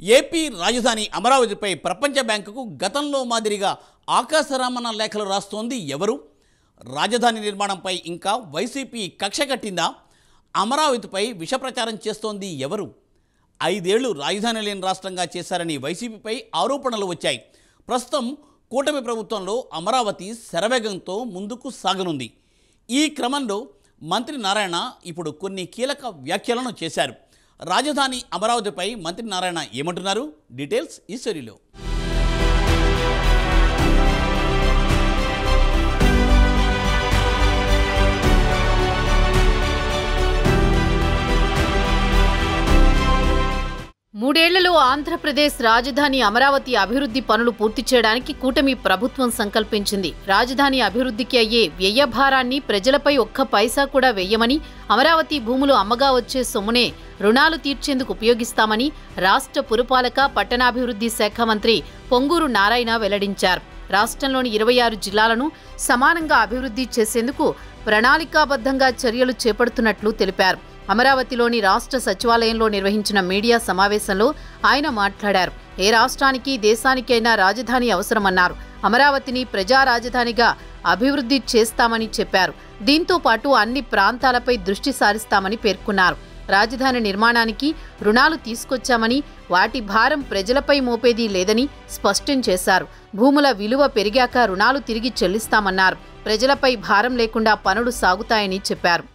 AP రాజధాని అమరావతిపై ప్రపంచ బ్యాంకుకు గతంలో మాదిరిగా ఆకాశరామన్న లేఖలు రాస్తోంది ఎవరు? రాజధాని నిర్మాణంపై ఇంకా వైసీపీ కక్ష కట్టిందా? అమరావతిపై విషప్రచారం చేస్తోంది ఎవరు? 5 ఏళ్లు రాజధాని లేని రాష్ట్రంగా చేశారని వైసీపీపై ఆరోపణలు వచ్చాయి. ప్రస్తుతం కూటమి ప్రభుత్వంలో అమరావతి శరవేగంతో ముందుకు సాగనుంది. ఈ క్రమంలో మంత్రి నారాయణ ఇప్పుడు కొన్ని కీలక వ్యాఖ్యలను చేశారు. రాజధాని అమరావతిపై మంత్రి నారాయణ ఏమంటున్నారు? డీటెయిల్స్ ఈ స్టోరీలో. మూడేళ్లలో ఆంధ్రప్రదేశ్ రాజధాని అమరావతి అభివృద్ధి పనులు పూర్తి చేయడానికి కూటమి ప్రభుత్వం సంకల్పించింది. రాజధాని అభివృద్ధికి అయ్యే వ్యయభారాన్ని ప్రజలపై ఒక్క పైసా కూడా వేయమని, అమరావతి భూములు అమ్మగా వచ్చే సొమ్మునే రుణాలు తీర్చేందుకు ఉపయోగిస్తామని రాష్ట్ర పురపాలక పట్టణాభివృద్ధి శాఖ మంత్రి పొంగూరు నారాయణ వెల్లడించారు. రాష్ట్రంలోని 26 జిల్లాలను సమానంగా అభివృద్ధి చేసేందుకు ప్రణాళికాబద్ధంగా చర్యలు చేపడుతున్నట్లు తెలిపారు. అమరావతిలోని రాష్ట్ర సచివాలయంలో నిర్వహించిన మీడియా సమావేశంలో ఆయన మాట్లాడారు. ఏ రాష్ట్రానికి దేశానికైనా రాజధాని అవసరమన్నారు. అమరావతిని ప్రజా రాజధానిగా అభివృద్ధి చేస్తామని చెప్పారు. దీంతో పాటు అన్ని ప్రాంతాలపై దృష్టి సారిస్తామని పేర్కొన్నారు. రాజధాని నిర్మాణానికి రుణాలు తీసుకొచ్చామని, వాటి భారం ప్రజలపై మోపేదీ లేదని స్పష్టం చేశారు. భూముల విలువ పెరిగాక రుణాలు తిరిగి చెల్లిస్తామన్నారు. ప్రజలపై భారం లేకుండా పనులు సాగుతాయని చెప్పారు.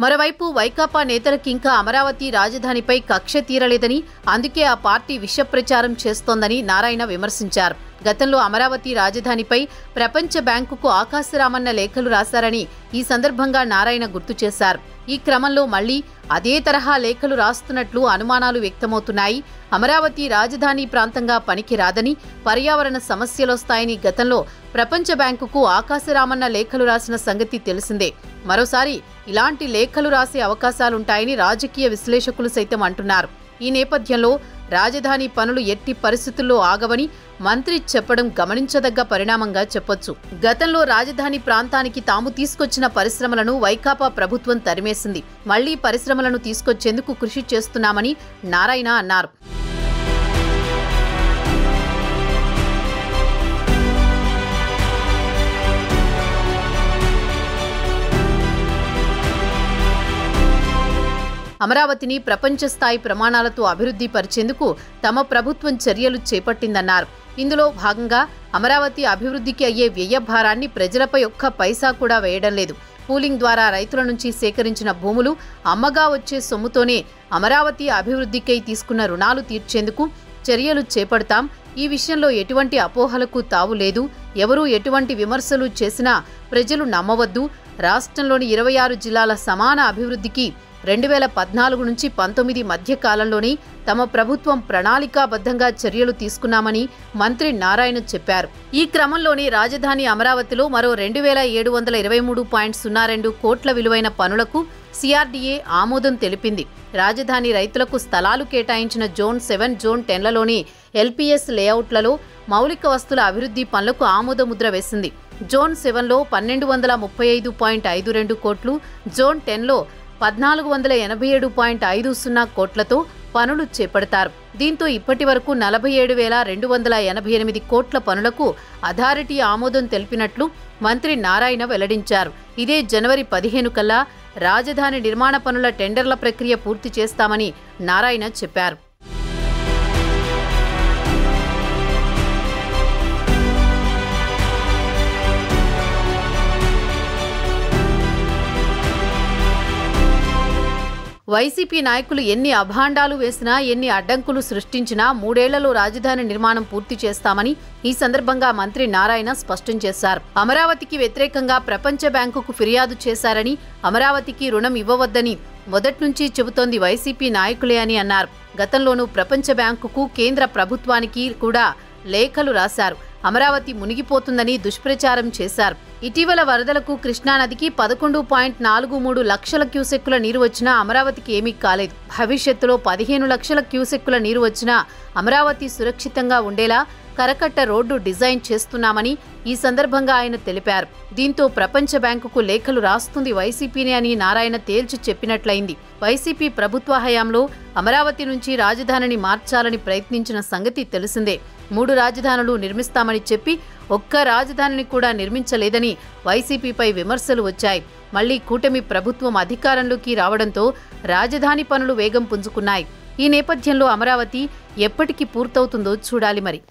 మరోవైపు వైకాపా నేతలకింకా అమరావతి రాజధానిపై కక్ష తీరలేదని, అందుకే ఆ పార్టీ విషప్రచారం చేస్తోందని నారాయణ విమర్శించారు. గతంలో అమరావతి రాజధానిపై ప్రపంచ బ్యాంకుకు ఆకాశరామన్న లేఖలు రాశారని ఈ సందర్భంగా నారాయణ గుర్తు చేశారు. ఈ క్రమంలో మళ్లీ అదే తరహా లేఖలు రాస్తున్నట్లు అనుమానాలు వ్యక్తమవుతున్నాయి. అమరావతి రాజధాని ప్రాంతంగా పనికిరాదని, పర్యావరణ సమస్యలొస్తాయని గతంలో ప్రపంచ బ్యాంకుకు ఆకాశరామన్న లేఖలు రాసిన సంగతి తెలిసిందే. మరోసారి ఇలాంటి లేఖలు రాసే అవకాశాలుంటాయని రాజకీయ విశ్లేషకులు సైతం అంటున్నారు. ఈ నేపథ్యంలో రాజధాని పనులు ఎట్టి పరిస్థితుల్లో ఆగవని మంత్రి చెప్పడం గమనించదగ్గ పరిణామంగా చెప్పొచ్చు. గతంలో రాజధాని ప్రాంతానికి తాము తీసుకొచ్చిన పరిశ్రమలను వైకాపా ప్రభుత్వం తరిమేసింది. మళ్లీ పరిశ్రమలను తీసుకొచ్చేందుకు కృషి చేస్తున్నామని నారాయణ అన్నారు. అమరావతిని ప్రపంచ స్థాయి ప్రమాణాలతో అభివృద్ధి పరిచేందుకు తమ ప్రభుత్వం చర్యలు చేపట్టిందన్నారు. ఇందులో భాగంగా అమరావతి అభివృద్ధికి అయ్యే వ్యయభారాన్ని ప్రజలపై ఒక్క పైసా కూడా వేయడం లేదు. పూలింగ్ ద్వారా రైతుల నుంచి సేకరించిన భూములు అమ్మగా వచ్చే సొమ్ముతోనే అమరావతి అభివృద్ధికై తీసుకున్న రుణాలు తీర్చేందుకు చర్యలు చేపడతాం. ఈ విషయంలో ఎటువంటి అపోహలకు తావు లేదు. ఎవరూ ఎటువంటి విమర్శలు చేసినా ప్రజలు నమ్మవద్దు. రాష్ట్రంలోని 26 జిల్లాల సమాన అభివృద్ధికి 2014 నుంచి 19 మధ్య కాలంలోనే తమ ప్రభుత్వం ప్రణాళికాబద్ధంగా చర్యలు తీసుకున్నామని మంత్రి నారాయణ చెప్పారు. ఈ క్రమంలోనే రాజధాని అమరావతిలో మరో 2723.02 కోట్ల విలువైన పనులకు సిఆర్డీఏ ఆమోదం తెలిపింది. రాజధాని రైతులకు స్థలాలు కేటాయించిన జోన్ 7, జోన్ 10లలోని ఎల్పీఎస్ లేఅవుట్లలో మౌలిక వస్తుల అభివృద్ధి పనులకు ఆమోదముద్ర వేసింది. జోన్ 7లో 1235.52 కోట్లు, జోన్ 10లో 1487.50 కోట్లతో పనులు చేపడతారు. దీంతో ఇప్పటి వరకు 47,288 కోట్ల పనులకు అథారిటీ ఆమోదం తెలిపినట్లు మంత్రి నారాయణ వెల్లడించారు. ఇదే జనవరి 15 కల్లా రాజధాని నిర్మాణ పనుల టెండర్ల ప్రక్రియ పూర్తి చేస్తామని నారాయణ చెప్పారు. వైసీపీ నాయకులు ఎన్ని అభాండాలు వేసినా, ఎన్ని అడ్డంకులు సృష్టించినా 3 ఏళ్లలో రాజధాని నిర్మాణం పూర్తి చేస్తామని ఈ సందర్భంగా మంత్రి నారాయణ స్పష్టం చేశారు. అమరావతికి వ్యతిరేకంగా ప్రపంచ బ్యాంకుకు ఫిర్యాదు చేశారని, అమరావతికి రుణం ఇవ్వవద్దని మొదట్నుంచి చెబుతోంది వైసీపీ నాయకులే అని అన్నారు. గతంలోనూ ప్రపంచ బ్యాంకుకు, కేంద్ర ప్రభుత్వానికి కూడా లేఖలు రాశారు. అమరావతి మునిగిపోతుందని దుష్ప్రచారం చేశారు. ఇటీవల వరదలకు కృష్ణానదికి 11.43 లక్షల క్యూసెక్కుల నీరు వచ్చినా అమరావతికి ఏమీ కాలేదు. భవిష్యత్తులో 15 లక్షల క్యూసెక్కుల నీరు వచ్చినా అమరావతి సురక్షితంగా ఉండేలా కరకట్ట రోడ్డు డిజైన్ చేస్తున్నామని ఈ సందర్భంగా ఆయన తెలిపారు. దీంతో ప్రపంచ బ్యాంకుకు లేఖలు రాస్తుంది వైసీపీనే అని నారాయణ తేల్చి చెప్పినట్లయింది. వైసీపీ ప్రభుత్వ హయాంలో అమరావతి నుంచి రాజధానిని మార్చాలని ప్రయత్నించిన సంగతి తెలిసిందే. 3 రాజధానులు నిర్మిస్తామని చెప్పి ఒక్క రాజధానిని కూడా నిర్మించలేదని వైసీపీపై విమర్శలు వచ్చాయి. మళ్లీ కూటమి ప్రభుత్వం అధికారంలోకి రావడంతో రాజధాని పనులు వేగం పుంజుకున్నాయి. ఈ నేపథ్యంలో అమరావతి ఎప్పటికి పూర్తవుతుందో చూడాలి మరి.